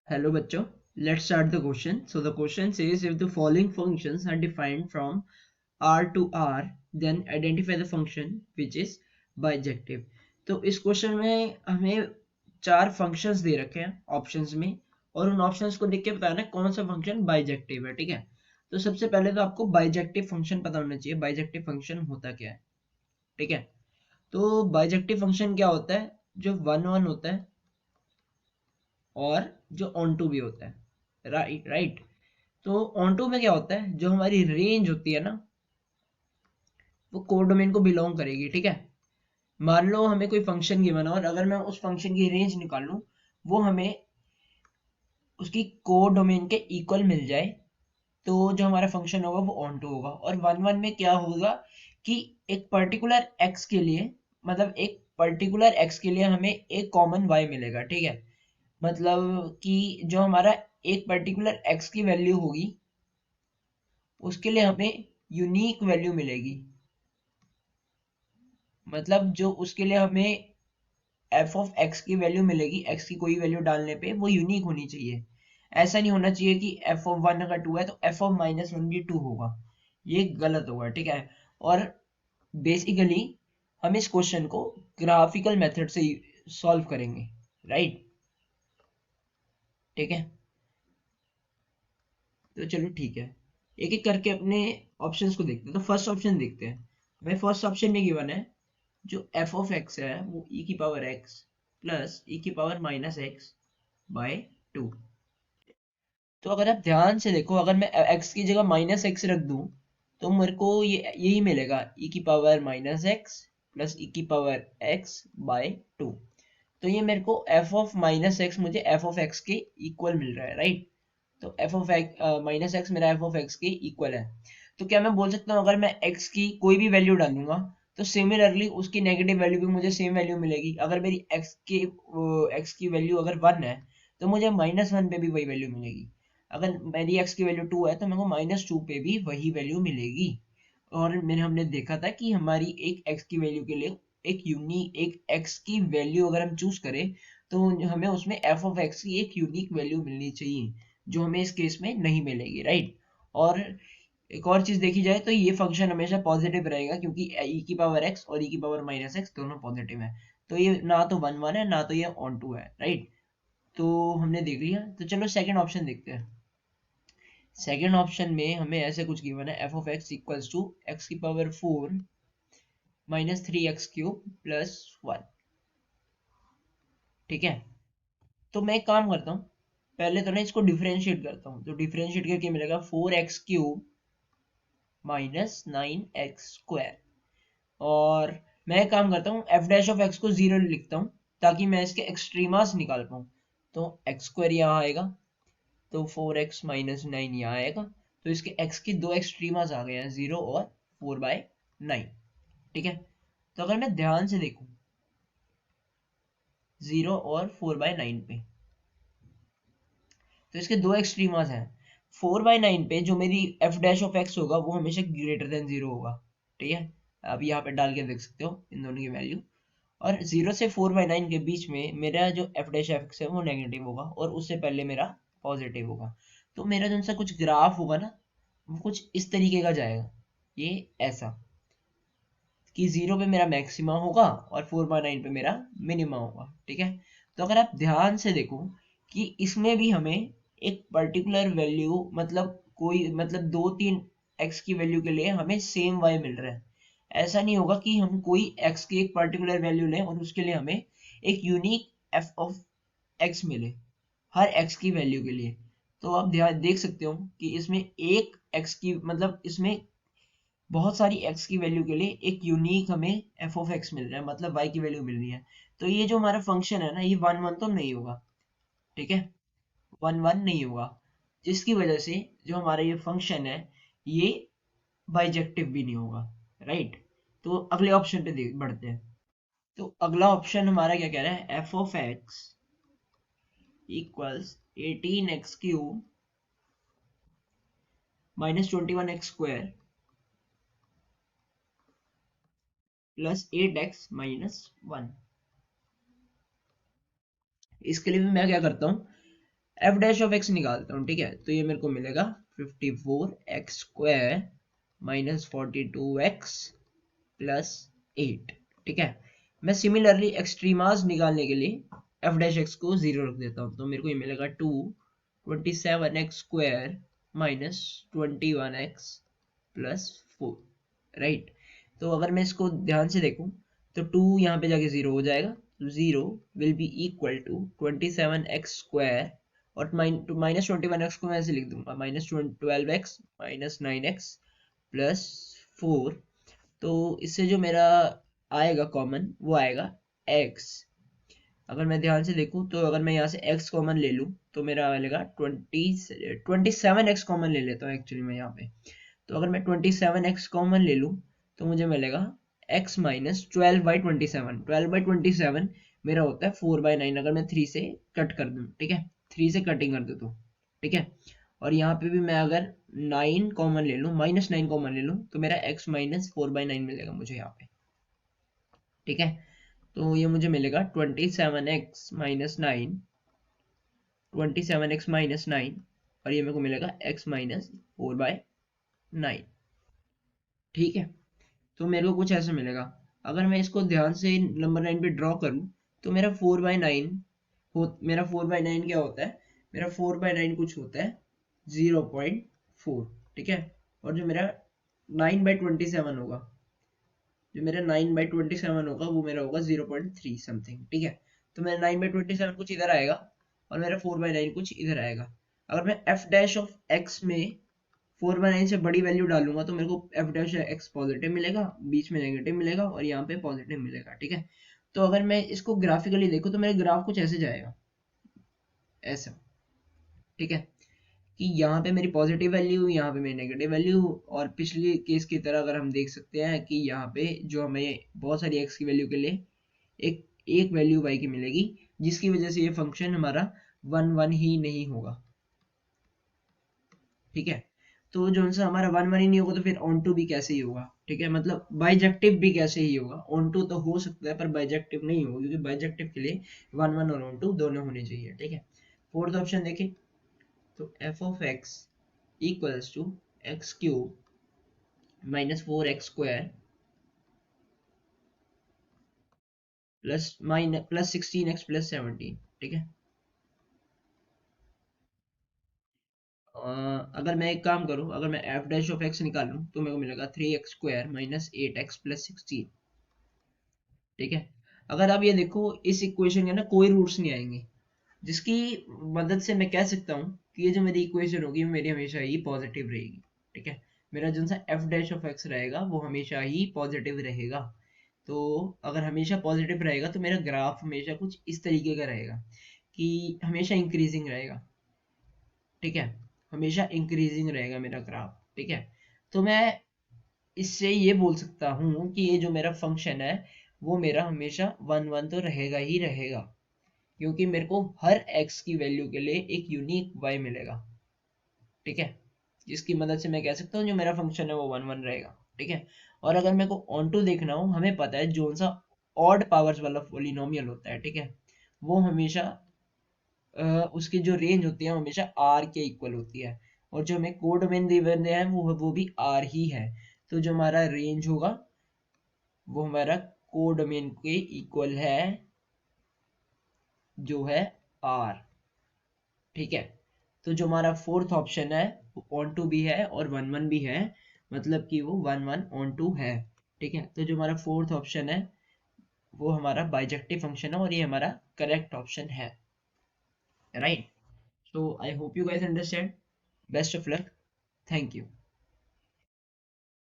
Hello bachcho, let's start the question. So the question says if the following functions are defined from R to R, then identify the function which is bijective. तो इस question में हमें चार functions दे रखे हैं options में और उन ऑप्शंस को देख के बताना है कौन सा फंक्शन बाइजेक्टिव है, ठीक है। तो सबसे पहले तो आपको बाइजेक्टिव फंक्शन पता होना चाहिए, बाइजेक्टिव फंक्शन होता क्या है, ठीक है। तो बाइजेक्टिव फंक्शन क्या होता है, जो वन वन होता है और जो ऑन टू भी होता है, राइट राइट। तो ऑन टू में क्या होता है, जो हमारी रेंज होती है ना वो कोड डोमेन को बिलोंग करेगी, ठीक है। मान लो हमें कोई फंक्शन गिवन है और अगर मैं उस फंक्शन की रेंज निकाल लूं वो हमें उसकी कोड डोमेन के इक्वल मिल जाए तो जो हमारा फंक्शन होगा वो ऑन टू होगा। और वन वन में क्या होगा कि एक पर्टिकुलर एक्स के लिए, मतलब एक पर्टिकुलर एक्स के लिए हमें एक कॉमन वाई मिलेगा, ठीक है। मतलब कि जो हमारा एक पर्टिकुलर एक्स की वैल्यू होगी उसके लिए हमें यूनिक वैल्यू मिलेगी। मतलब जो उसके लिए हमें एफ ऑफ एक्स की वैल्यू मिलेगी, एक्स की कोई वैल्यू डालने पे वो यूनिक होनी चाहिए। ऐसा नहीं होना चाहिए कि एफ ऑफ वन अगर टू है तो एफ ऑफ माइनस वन भी टू होगा, ये गलत होगा, ठीक है। और बेसिकली हम इस क्वेश्चन को ग्राफिकल मेथड से सॉल्व करेंगे, राइट, ठीक है। तो चलो ठीक है, एक एक करके अपने ऑप्शंस को देखते हैं। तो फर्स्ट ऑप्शन देखते हैं। हमें फर्स्ट ऑप्शन में गिवन है जो एफ ऑफ एक्स है वो ई की पावर एक्स प्लस ई की power minus x by two. तो अगर आप ध्यान से देखो, अगर मैं एक्स की जगह माइनस एक्स रख दूं तो मेरे को ये यही मिलेगा, ई की पावर माइनस एक्स प्लस ई की पावर एक्स बाय टू। तो ये मेरे को एफ ऑफ माइनस एक्स मुझे एफ ऑफ एक्स के इक्वल मिल रहा है, राइट। तो f of x minus x मेरा एफ ऑफ एक्स के इक्वल है। तो क्या मैं बोल सकता हूँ अगर मैं एक्स की कोई भी वैल्यू डालूंगा तो सिमिलरली उसकी नेगेटिव वैल्यू भी मुझे सेम वैल्यू मिलेगी। अगर मेरी एक्स की वैल्यू अगर वन है तो मुझे माइनस वन पे भी वही वैल्यू मिलेगी। अगर मेरी एक्स की वैल्यू टू है तो मेरे को माइनस टू पे भी वही वैल्यू मिलेगी। और मैंने हमने देखा था कि हमारी एक एक्स की वैल्यू के लिए एक एक्स की वैल्यू अगर हम चूज करें तो हमें उसमें एफ ऑफ एक्स की एक यूनिक वैल्यू मिलनी चाहिए, जो हमें इस केस में नहीं मिलेगी, राइट। और एक और चीज देखी जाए तो ये फंक्शन हमेशा पॉजिटिव रहेगा क्योंकि ई की पावर एक्स और ई की पावर माइनस एक्स दोनों पॉजिटिव है। तो ये ना तो वन वन है ना तो ये ऑन टू है, राइट। तो हमने देख लिया, तो चलो सेकंड ऑप्शन देखते हैं। सेकंड ऑप्शन में हमें ऐसे कुछ गिवन है, F of x equals to X की power four minus three X cube plus one, ठीक है। तो मैं एक काम करता हूँ, पहले तो ना इसको डिफरेंशिएट करता हूँ। तो डिफरेंशिएट करके मिलेगा four x cube minus nine x square. और मैं एक काम करता हूँ, एफ डैश ऑफ एक्स को जीरो लिखता हूँ ताकि मैं इसके एक्सट्रीमास निकाल पाऊँ। तो एक्स स्क्वायर यहाँ आएगा, तो फोर एक्स माइनस नाइन यहाँ आएगा। तो इसके एक्स की दो एक्सट्रीमास आ गए हैं, जीरो और फोर बाय नाइन, ठीक है। तो अगर मैं ध्यान से देखूं जीरो और फोर बाय नाइन पे, तो इसके दो एक्सट्रीमास हैं। फोर बाय नाइन पे जो मेरी एफ डैश ऑफ एक्स होगा वो हमेशा ग्रेटर देन जीरो होगा, ठीक है। आप यहाँ पे डाल के देख सकते हो इन दोनों की वैल्यू। और जीरो से फोर बाय नाइन के बीच में मेरा जो एफ डैश एफ एक्स है वो नेगेटिव होगा और उससे पहले मेरा पॉजिटिव होगा। तो मेरा जो सा कुछ ग्राफ होगा ना वो कुछ इस तरीके का जाएगा, ये ऐसा कि जीरो पे मेरा मैक्सिमा होगा और फोर बाय नाइन पे मेरा मिनिमा होगा, ठीक है। तो अगर आप ध्यान से देखो कि इसमें भी हमें एक पर्टिकुलर वैल्यू, मतलब कोई मतलब दो तीन एक्स की वैल्यू के लिए हमें सेम वाई मिल रहा है। ऐसा नहीं होगा कि हम कोई एक्स की एक पर्टिकुलर वैल्यू लें और उसके लिए हमें एक यूनिक एफ ऑफ एक्स मिले हर एक्स की वैल्यू के लिए। तो आप ध्यान देख सकते हो कि इसमें एक एक्स की, मतलब इसमें बहुत सारी एक्स की वैल्यू के लिए एक यूनिक हमें एफ ऑफ एक्स मिल रहा है, मतलब वाई की वैल्यू मिल रही है। तो ये जो हमारा फंक्शन है ना ये वन वन तो नहीं होगा, ठीक है, वन वन नहीं होगा। जिसकी वजह से जो हमारा ये फंक्शन है ये बाइजेक्टिव भी नहीं होगा, राइट। तो अगले ऑप्शन पे देख बढ़ते हैं। तो अगला ऑप्शन हमारा क्या कह रहा है, F of x equals eighteen x cube minus twenty one x square plus eight x minus one. इसके लिए भी मैं क्या करता हूँ, एफ डैश ऑफ एक्स निकालता हूँ, ठीक है। तो ये मेरे को मिलेगा 54x² माइनस 42x प्लस 8, ठीक है। मैं सिमिलरली एक्सट्रीमास निकालने के लिए एफ डैश एक्स को 0 रख देता हूँ, तो मेरे को ये मिलेगा 27x² minus 21x plus 4, right. तो अगर मैं इसको ध्यान से देखूं तो 2 यहाँ पे जाके 0 हो जाएगा, तो 0 will be equal to 27x² और माइनस 21x को मैं ऐसे लिख दूंगा minus 12x minus 9x plus 4। तो इससे जो मेरा आएगा कॉमन वो आएगा x। अगर मैं ध्यान से देखूं तो अगर मैं यहाँ से x कॉमन ले लूं तो मेरा मिलेगा 27x कॉमन ले लेता हूँ एक्चुअली मैं यहाँ पे। तो अगर मैं 27x कॉमन ले लूं तो मुझे मिलेगा x माइनस 12/27। 12/27 मेरा होता है 4/9 अगर मैं 3 से कट कर दूं, ठीक है, 3 से कटिंग कर दूं तो, ठीक है। और यहाँ पे भी मैं अगर 9 कॉमन ले लूं, -9 कॉमन ले लूं तो मेरा x माइनस 4/9 मिलेगा मुझे यहाँ पे, ठीक है। तो ये मुझे मिलेगा 27x माइनस 9 और ये मेरे को मिलेगा x माइनस 4/9, ठीक है। तो मेरे को कुछ ऐसा मिलेगा। अगर मैं इसको ध्यान से नंबर लाइन पे ड्रॉ करूं तो मेरा 4/9 मेरा 4/9 क्या होता है, मेरा 4/9 कुछ होता है 0.4, ठीक है। और जो मेरा 9/27 होगा, जो मेरा 9/27 होगा वो मेरा होगा 0.3 समथिंग, ठीक है। तो मेरा 9/27 कुछ इधर आएगा और मेरा 4/9 कुछ इधर आएगा। अगर मैं एफ डैश ऑफ एक्स में 4/9 से बड़ी वैल्यू डालूंगा तो मेरे को एफ डैश एक्स पॉजिटिव मिलेगा, बीच में नेगेटिव मिलेगा और यहाँ पे पॉजिटिव मिलेगा, ठीक है। तो अगर मैं इसको ग्राफिकली देखूँ तो मेरा ग्राफ कुछ ऐसे जाएगा, ऐसा, ठीक है। कि यहाँ पे मेरी पॉजिटिव वैल्यू, यहाँ पे मेरी नेगेटिव वैल्यू, और पिछले केस की तरह अगर हम देख सकते हैं कि यहाँ पे जो हमें बहुत सारी एक्स की वैल्यू के लिए एक एक वैल्यू वाई की मिलेगी, जिसकी वजह से ये फंक्शन हमारा 1 1 ही नहीं होगा, ठीक है। तो जो सा हमारा 1 1 ही नहीं होगा तो फिर ऑन टू भी कैसे ही होगा, ठीक है। मतलब बाइजेक्टिव भी कैसे ही होगा, ऑन टू तो हो सकता है पर बाइजेक्टिव नहीं होगा, क्योंकि बाइजेक्टिव के लिए 1 1 और ऑन टू दोनों होने चाहिए, ठीक है। फोर्थ ऑप्शन देखें तो f of x equals to x³ minus 4x² plus 16x plus 17, ठीक है। अगर मैं एक काम करूं, अगर मैं एफ डैश ऑफ एक्स निकालूं तो मेरे को मिलेगा 3x² माइनस 8x प्लस 16, ठीक है। अगर आप ये देखो इस इक्वेशन के ना कोई रूट्स नहीं आएंगे, जिसकी मदद से मैं कह सकता हूँ कि ये जो मेरी इक्वेशन होगी वो मेरी हमेशा ही पॉजिटिव रहेगी, ठीक है। मेरा जो सा एफ डैश ऑफ एक्स रहेगा वो हमेशा ही पॉजिटिव रहेगा। तो अगर हमेशा पॉजिटिव रहेगा तो मेरा ग्राफ हमेशा कुछ इस तरीके का रहेगा कि हमेशा इंक्रीजिंग रहेगा, ठीक है। हमेशा इंक्रीजिंग रहेगा मेरा ग्राफ, ठीक है। तो मैं इससे ये बोल सकता हूँ कि ये जो मेरा फंक्शन है वो मेरा हमेशा 1 1 तो रहेगा ही रहेगा, क्योंकि मेरे को हर x की वैल्यू के लिए एक यूनिक y मिलेगा, ठीक है। जिसकी मदद से मैं कह सकता हूँ जो मेरा फंक्शन है वो 1 1 रहेगा, ठीक है। और अगर मेरे को ऑन टू देखना हो, हमें पता है जो सा ऑड पावर्स वाला पोलिनोमियल होता है, ठीक है, वो हमेशा उसकी जो रेंज होती है हमेशा r के इक्वल होती है, और जो हमें कोडोमेन दिए हैं वो भी r ही है। तो जो हमारा रेंज होगा वो हमारा कोडोमेन के इक्वल है, जो है r, ठीक है। तो जो हमारा फोर्थ ऑप्शन है वो ऑन टू भी है और 1 1 भी है, मतलब कि वो 1 1 ऑन टू है, ठीक है। तो जो हमारा फोर्थ ऑप्शन है वो हमारा बाइजेक्टिव फंक्शन है और ये हमारा करेक्ट ऑप्शन है, right. So I hope you guys understand. Best of luck. Thank you.